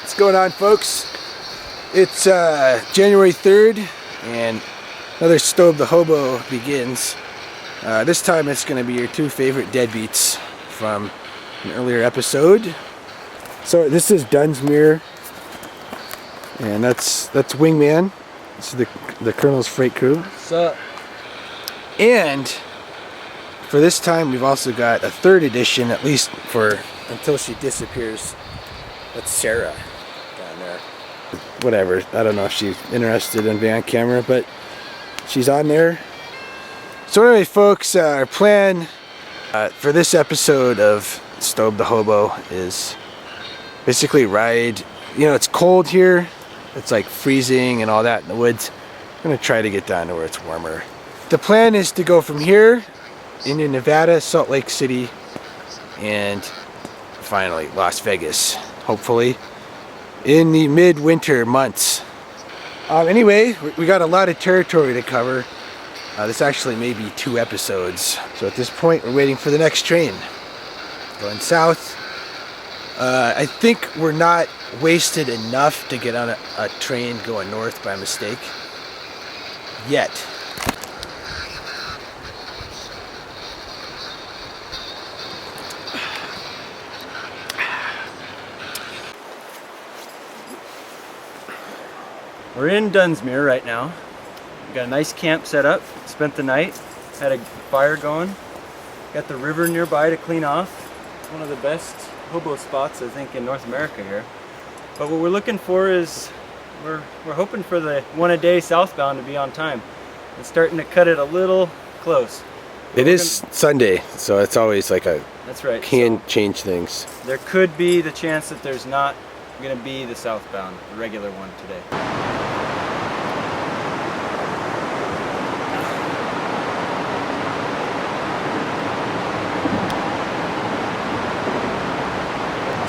What's going on, folks? It's January 3rd and another Stobe the Hobo begins. This time it's going to be your two favorite deadbeats from an earlier episode. So this is Dunsmuir, and that's Wingman. This is the Colonel's freight crew. What's up? And for this time we've also got a third edition, at least for until she disappears. That's Sarah down there. Whatever, I don't know if she's interested in being on camera, but she's on there. So anyway, folks, our plan for this episode of Stobe the Hobo is basically ride. You know, it's cold here. It's like freezing and all that in the woods. I'm gonna try to get down to where it's warmer. The plan is to go from here into Nevada, Salt Lake City, and finally Las Vegas, hopefully, in the midwinter months. Anyway, we got a lot of territory to cover. This actually may be 2 episodes. So at this point, we're waiting for the next train. Going south. I think we're not wasted enough to get on a train going north by mistake. Yet. We're in Dunsmuir right now. We got a nice camp set up. Spent the night. Had a fire going. Got the river nearby to clean off. One of the best hobo spots, I think, in North America here. But what we're looking for is we're hoping for the 1 a day southbound to be on time. It's starting to cut it a little close. It is Sunday, so it's always like a That's right. can change things. There could be the chance that there's not going to be the southbound, the regular one today.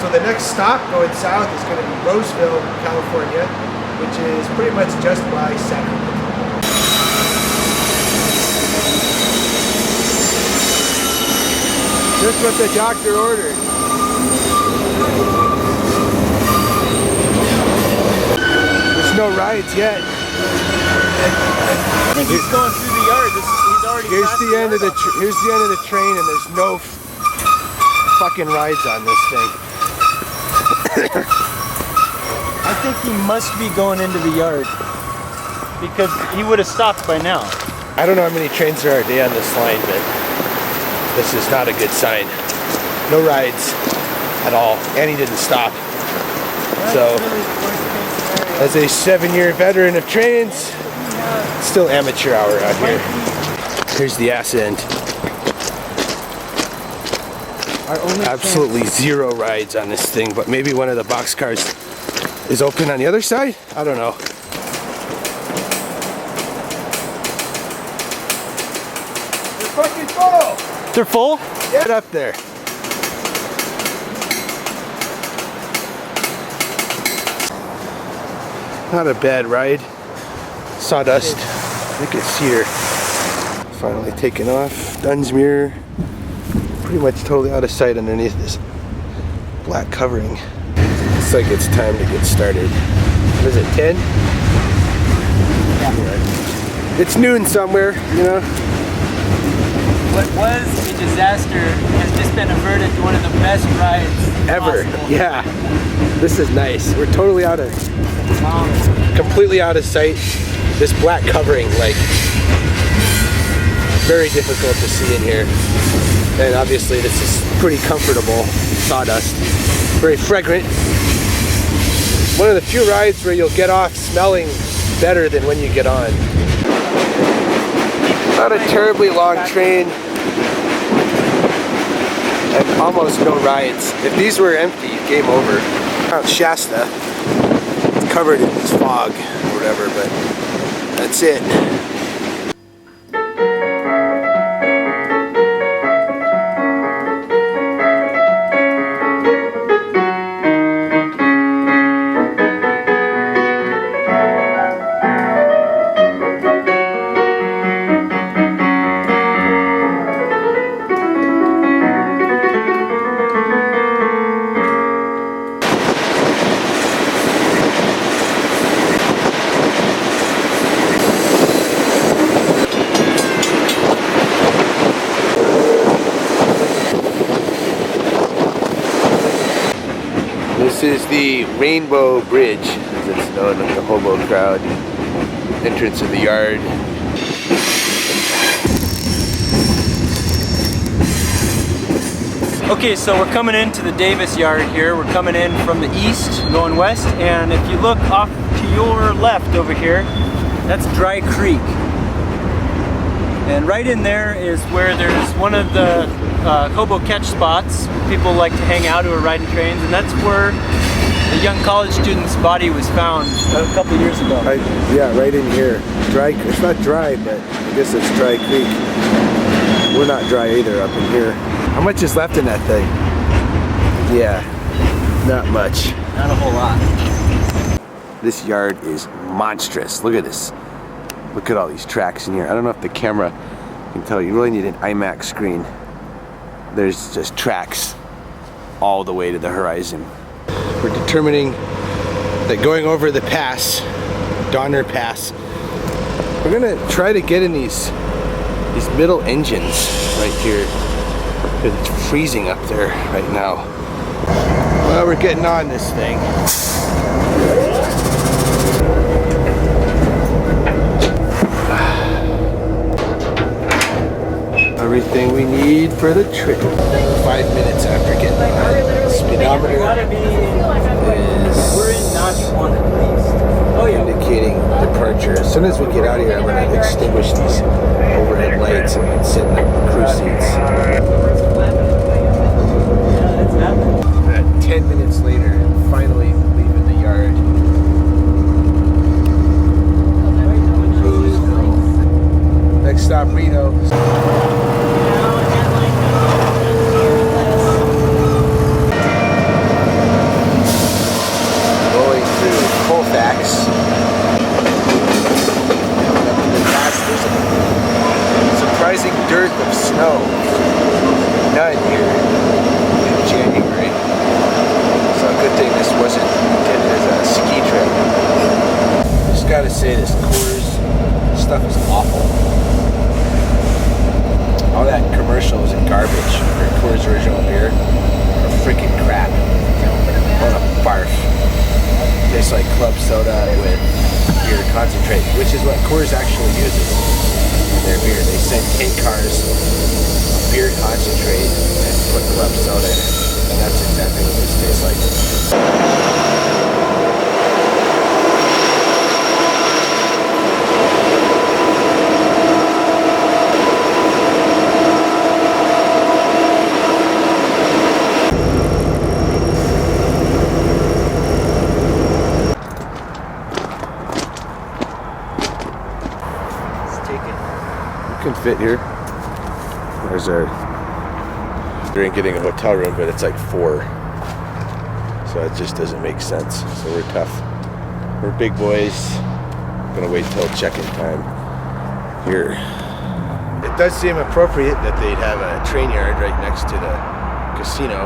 So the next stop going south is going to be Roseville, California, which is pretty much just by Sacramento. Just what the doctor ordered. There's no rides yet. I think he's going through the yard. He's already Here's the end of the train, and there's no fucking rides on this thing. I think he must be going into the yard because he would have stopped by now. I don't know how many trains there are a day on this line, but this is not a good sign. No rides at all, and he didn't stop. So, as a 7-year veteran of trains, still amateur hour out here. Here's the ass end. Absolutely zero rides on this thing, but maybe one of the boxcars is open on the other side? I don't know. They're fucking full! They're full? Get up there. Not a bad ride. Sawdust. I think it's here. Finally taken off. Dunsmuir. Pretty much totally out of sight underneath this black covering. Looks like it's time to get started. What is it, 10? Yeah. It's noon somewhere, you know. What was a disaster has just been averted to one of the best rides ever. Possible. Yeah. This is nice. We're totally completely out of sight. This black covering, like, very difficult to see in here. And obviously this is pretty comfortable sawdust. Very fragrant. One of the few rides where you'll get off smelling better than when you get on. Not a terribly long train. and almost no rides. If these were empty, game over. Out Shasta, it's covered in this fog or whatever, but that's it. This is the Rainbow Bridge, as it's known with the hobo crowd. Entrance of the yard. Okay, so we're coming into the Davis yard here. We're coming in from the east, going west, and if you look off to your left over here, that's Dry Creek. And right in there is where there's one of the hobo catch spots. People like to hang out who are riding trains, and that's where the young college student's body was found a couple years ago. Yeah, right in here. Dry. It's not dry, but I guess it's Dry Creek. We're not dry either up in here. How much is left in that thing? Yeah, not much. Not a whole lot. This yard is monstrous. Look at this. Look at all these tracks in here. I don't know if the camera can tell. You really need an IMAX screen. There's just tracks all the way to the horizon. We're determining that going over the pass, Donner Pass, we're gonna try to get in these middle engines right here. It's freezing up there right now. Well, we're getting on this thing. Everything we need for the trip. 5 minutes after getting on. Speedometer is indicating departure. As soon as we get out of here, I'm going to extinguish these overhead lights and sit in the crew seats. 10 minutes later, finally leaving the yard. Roseville. Next stop, Reno. Going through Colfax. There's a surprising dearth of snow. None here in January. So a good thing this wasn't intended as a ski trip. Just gotta say, this Coors stuff is awful. All that commercials and garbage for Coors original beer are freaking crap. What a barf. Tastes like club soda with beer concentrate, which is what Coors actually uses in their beer. They send 8 cars of beer concentrate and put club soda in it. And that's exactly what this tastes like. Can fit here. There's our drink getting a hotel room, but it's like 4, so it just doesn't make sense. So we're tough. We're big boys. Gonna wait till check-in time here. It does seem appropriate that they'd have a train yard right next to the casino.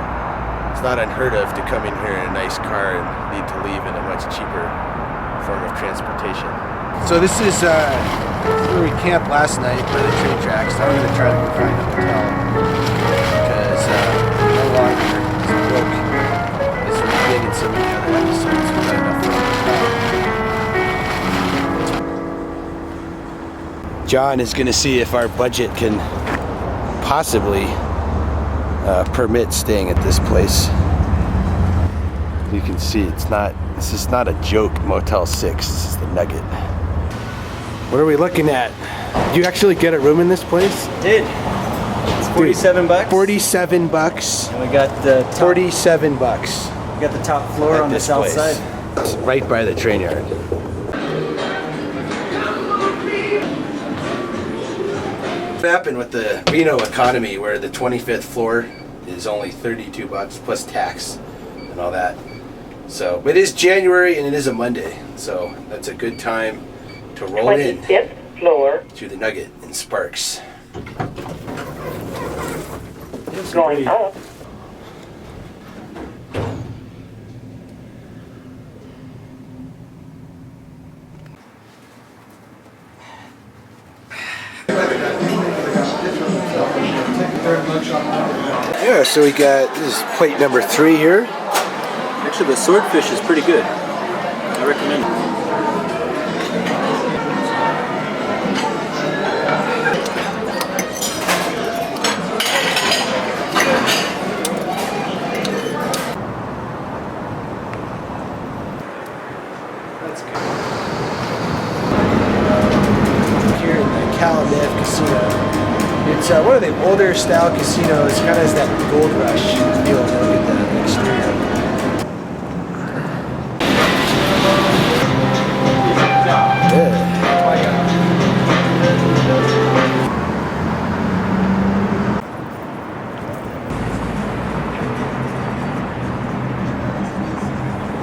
It's not unheard of to come in here in a nice car and need to leave in a much cheaper form of transportation. So this is where we camped last night by the train tracks. Now we're going to try to find a hotel because no longer is it broke as we did in some of the other episodes. We've got enough for a hotel. John is going to see if our budget can possibly permit staying at this place. You can see this is not a joke Motel 6, this is the Nugget. What are we looking at? Did you actually get a room in this place? Did. It's 47 bucks. 47 bucks. And we got the top, 47 bucks. We got the top floor on the south side. It's right by the train yard. What happened with the Reno economy where the 25th floor is only 32 bucks plus tax and all that. So it is January and it is a Monday, so that's a good time to roll in 25th floor. to the Nugget in Sparks. Going up. Yeah, so we got, this is plate number 3 here. Actually, the swordfish is pretty good. I recommend it. That's good. Here in the Calumet Casino. It's one of the older style casinos, kind of has that gold rush feel. Look at the exterior.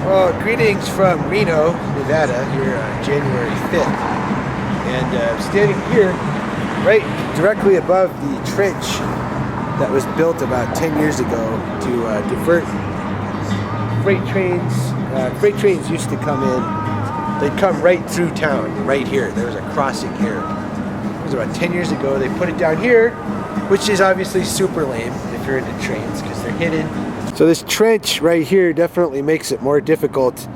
Well, greetings from Reno, Nevada, here January 5th. And standing here, right directly above the trench that was built about 10 years ago to divert freight trains. Freight trains used to come in, they'd come right through town, right here. There was a crossing here. It was about 10 years ago. They put it down here, which is obviously super lame if you're into trains because they're hidden. So this trench right here definitely makes it more difficult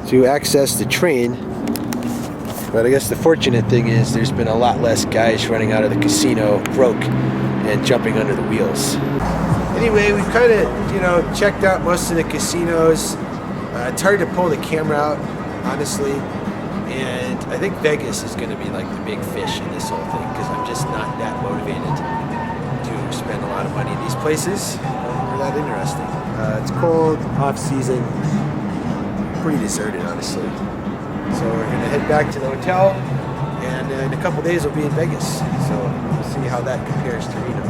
to access the train. But I guess the fortunate thing is there's been a lot less guys running out of the casino broke and jumping under the wheels. Anyway, we've kind of, checked out most of the casinos. It's hard to pull the camera out, honestly. And I think Vegas is going to be like the big fish in this whole thing because I'm just not that motivated to spend a lot of money in these places. They're that interesting. It's cold, off-season, pretty deserted, honestly. So we're going to head back to the hotel, and in a couple days we'll be in Vegas. So we'll see how that compares to Reno.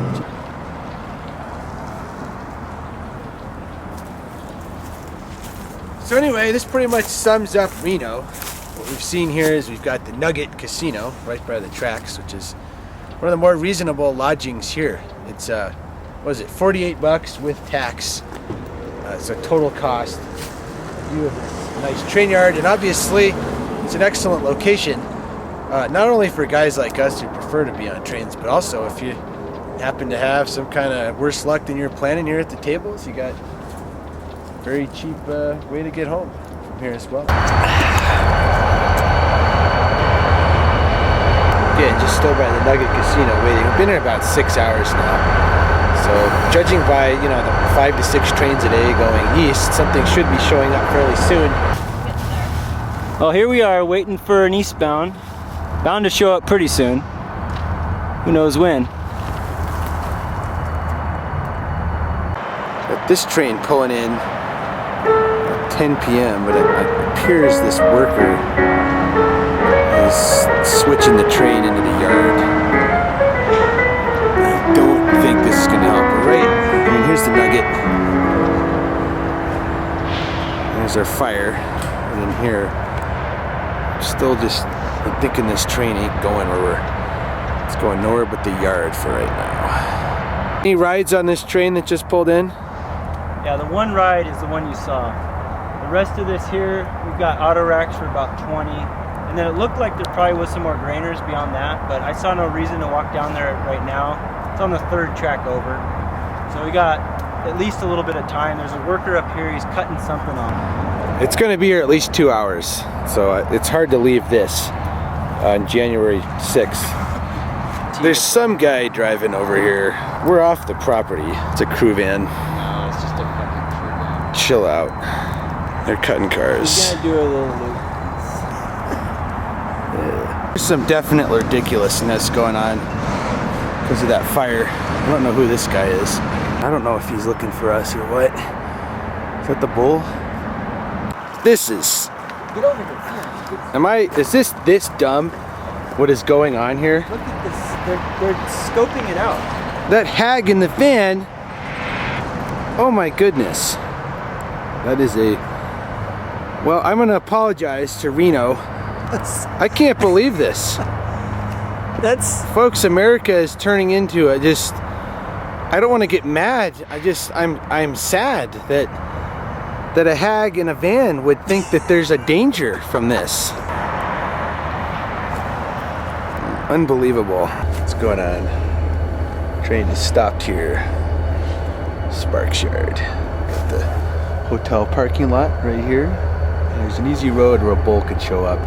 So anyway, this pretty much sums up Reno. What we've seen here is we've got the Nugget Casino right by the tracks, which is one of the more reasonable lodgings here. It's what is it, 48 bucks with tax. So total cost. You have a nice train yard, and obviously it's an excellent location, not only for guys like us who prefer to be on trains, but also if you happen to have some kind of worse luck than you're planning here at the tables, you got a very cheap way to get home from here as well. Again, just still by the Nugget Casino waiting. We've been here about 6 hours now. So judging by, the 5 to 6 trains a day going east, something should be showing up fairly soon. Well, here we are waiting for an eastbound. Bound to show up pretty soon. Who knows when. Got this train pulling in at 10 p.m., but it appears this worker is switching the train into the yard. I don't think this is going to help. Here's the Nugget. There's our fire. And then here, still just thinking this train ain't going where it's going nowhere but the yard for right now. Any rides on this train that just pulled in? Yeah, the one ride is the one you saw. The rest of this here, we've got auto racks for about 20. And then it looked like there probably was some more grainers beyond that, but I saw no reason to walk down there right now. It's on the 3rd track over. So we got at least a little bit of time. There's a worker up here, he's cutting something off. It's going to be here at least 2 hours, so it's hard to leave this on January 6th. There's some guy driving over here. We're off the property. It's a crew van. No, it's just a fucking crew van. Chill out. They're cutting cars. He's gonna do a little loop. There's some definite ridiculousness going on. because of that fire. I don't know who this guy is. I don't know if he's looking for us or what. Is that the bull? This is... Get over here. Am I... Is this dumb? What is going on here? Look at this. They're scoping it out. That hag in the van. Oh my goodness. That is a... Well, I'm gonna apologize to Reno. I can't believe this. That's... Folks, America is turning into a just... I don't want to get mad. I'm sad that a hag in a van would think that there's a danger from this. Unbelievable. What's going on? Train is stopped here. Sparks Yard. Got the hotel parking lot right here. And there's an easy road where a bull could show up.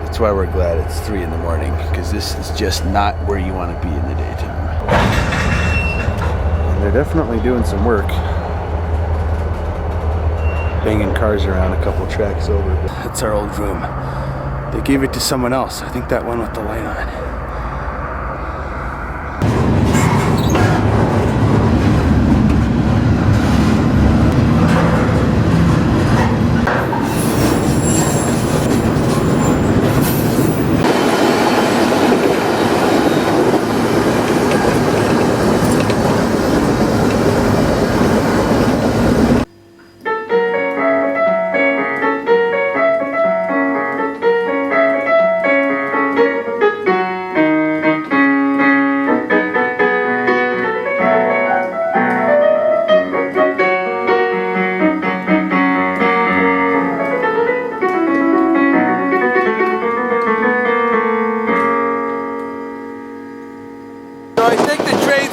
That's why we're glad it's 3 in the morning, because this is just not where you want to be in the daytime. And they're definitely doing some work. Banging cars around a couple tracks over. That's our old room. They gave it to someone else. I think that one with the light on.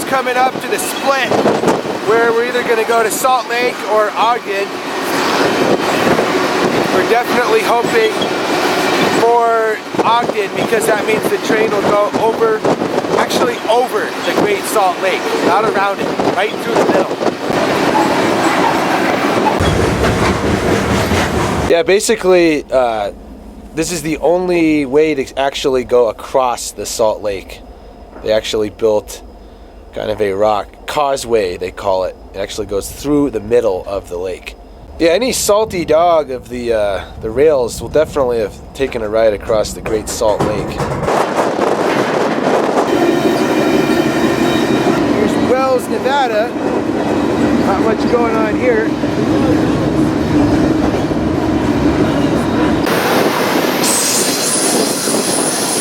Coming up to the split where we're either going to go to Salt Lake or Ogden. We're definitely hoping for Ogden because that means the train will go over the Great Salt Lake, not around it, right through the middle. Yeah, basically this is the only way to actually go across the Salt Lake. They actually built kind of a rock causeway, they call it. It actually goes through the middle of the lake. Yeah, any salty dog of the rails will definitely have taken a ride across the Great Salt Lake. Here's Wells, Nevada. Not much going on here.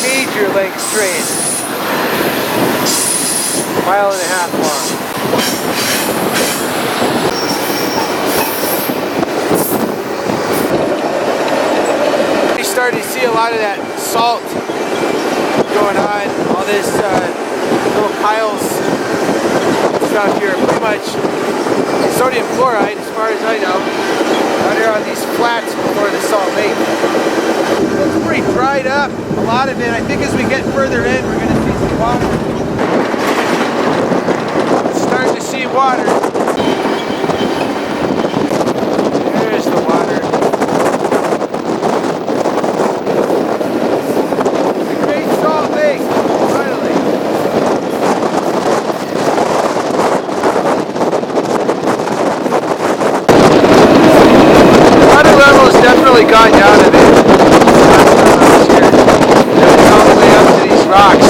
Major length train. 1.5 miles long. We started to see a lot of that salt going on, all this little piles and stuff here. Pretty much sodium chloride, as far as I know, out here on these flats before the Salt Lake. It's pretty dried up, a lot of it. I think as we get further in, we're going to see some water. Starting to see water. There's the water. The Great Salt Lake, finally. Water level's definitely gone down a bit. It's all the way up to these rocks.